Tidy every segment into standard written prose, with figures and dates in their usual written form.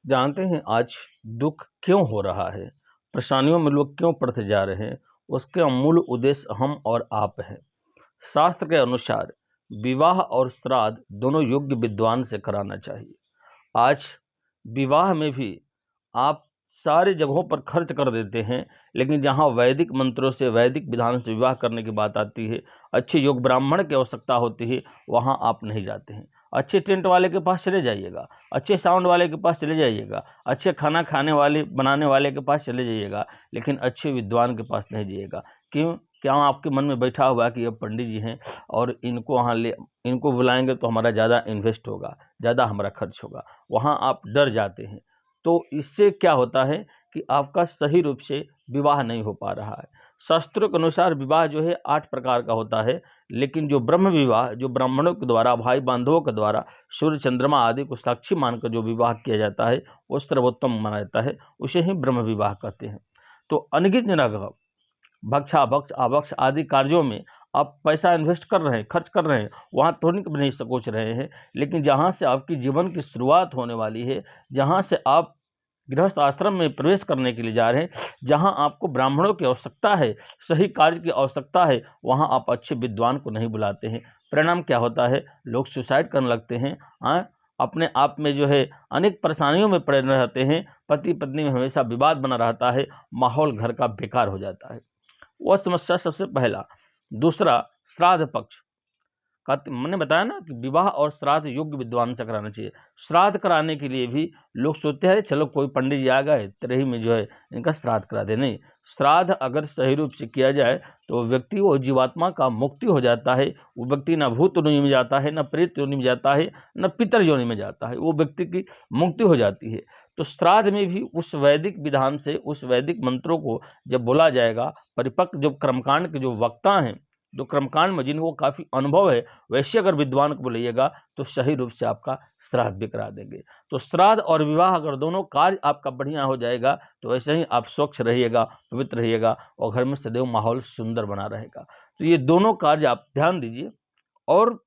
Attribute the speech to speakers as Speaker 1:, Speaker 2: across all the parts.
Speaker 1: जानते हैं आज दुख क्यों हो रहा है, परेशानियों में लोग क्यों पड़ते जा रहे हैं, उसके मूल उद्देश्य हम और आप हैं। शास्त्र के अनुसार विवाह और श्राद्ध दोनों योग्य विद्वान से कराना चाहिए। आज विवाह में भी आप सारी जगहों पर खर्च कर देते हैं, लेकिन जहां वैदिक मंत्रों से, वैदिक विधान से विवाह करने की बात आती है, अच्छे योग ब्राह्मण की आवश्यकता होती है, वहां आप नहीं जाते हैं। अच्छे टेंट वाले के पास चले जाइएगा, अच्छे साउंड वाले के पास चले जाइएगा, अच्छे खाना खाने वाले बनाने वाले के पास चले जाइएगा, लेकिन अच्छे विद्वान के पास नहीं जाइएगा। क्यों? क्या आपके मन में बैठा हुआ कि ये पंडित जी हैं और इनको बुलाएंगे तो हमारा ज़्यादा इन्वेस्ट होगा, ज़्यादा हमारा खर्च होगा, वहाँ आप डर जाते हैं। तो इससे क्या होता है कि आपका सही रूप से विवाह नहीं हो पा रहा है। शास्त्रों के अनुसार विवाह जो है 8 प्रकार का होता है, लेकिन जो ब्रह्म विवाह, जो ब्राह्मणों के द्वारा, भाई बांधवों के द्वारा सूर्य चंद्रमा आदि को साक्षी मानकर जो विवाह किया जाता है, वो सर्वोत्तम माना जाता है, उसे ही ब्रह्म विवाह कहते हैं। तो अनगिनत जगह भक्षा भक्ष आभक्ष आदि कार्यों में आप पैसा इन्वेस्ट कर रहे हैं, खर्च कर रहे हैं, वहाँ थोड़ी नहीं सोच रहे हैं, लेकिन जहाँ से आपकी जीवन की शुरुआत होने वाली है, जहाँ से आप गृहस्थ आश्रम में प्रवेश करने के लिए जा रहे हैं, जहाँ आपको ब्राह्मणों की आवश्यकता है, सही कार्य की आवश्यकता है, वहाँ आप अच्छे विद्वान को नहीं बुलाते हैं। परिणाम क्या होता है? लोग सुसाइड करने लगते हैं, अपने आप में जो है अनेक परेशानियों में पड़े रहते हैं, पति पत्नी में हमेशा विवाद बना रहता है, माहौल घर का बेकार हो जाता है। वह समस्या सबसे पहला। दूसरा, श्राद्ध पक्ष का मैंने बताया ना कि विवाह और श्राद्ध योग्य विद्वान से कराना चाहिए। श्राद्ध कराने के लिए भी लोग सोचते हैं चलो कोई पंडित जी आ गए, तेरे ही में जो है इनका श्राद्ध करा दे। नहीं, श्राद्ध अगर सही रूप से किया जाए तो व्यक्ति वो जीवात्मा का मुक्ति हो जाता है। वो व्यक्ति न भूत योनि में जाता है, न प्रेत योनि में जाता है, न पितर योनि में जाता है, वो व्यक्ति की मुक्ति हो जाती है। तो श्राद्ध में भी उस वैदिक विधान से, उस वैदिक मंत्रों को जब बोला जाएगा, परिपक्व जो कर्मकांड के जो वक्ता हैं, जो कर्मकांड में जिनको काफ़ी अनुभव है, वैसे अगर विद्वान को बुलाइएगा तो सही रूप से आपका श्राद्ध भी करा देंगे। तो श्राद्ध और विवाह अगर दोनों कार्य आपका बढ़िया हो जाएगा तो वैसे ही आप स्वच्छ रहिएगा, पवित्र रहिएगा और घर में सदैव माहौल सुंदर बना रहेगा। तो ये दोनों कार्य आप ध्यान दीजिए। और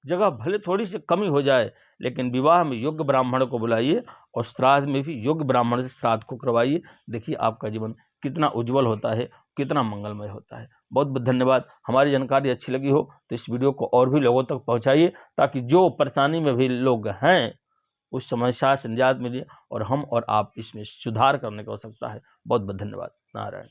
Speaker 1: जगह भले थोड़ी सी कमी हो जाए, लेकिन विवाह में योग्य ब्राह्मण को बुलाइए और श्राद्ध में भी योग्य ब्राह्मण से श्राद्ध को करवाइए। देखिए आपका जीवन कितना उज्जवल होता है, कितना मंगलमय होता है। बहुत बहुत धन्यवाद। हमारी जानकारी अच्छी लगी हो तो इस वीडियो को और भी लोगों तक पहुंचाइए, ताकि जो परेशानी में भी लोग हैं उस समस्या से निजात मिले और हम और आप इसमें सुधार करने की आवश्यकता है। बहुत बहुत धन्यवाद। नारायण।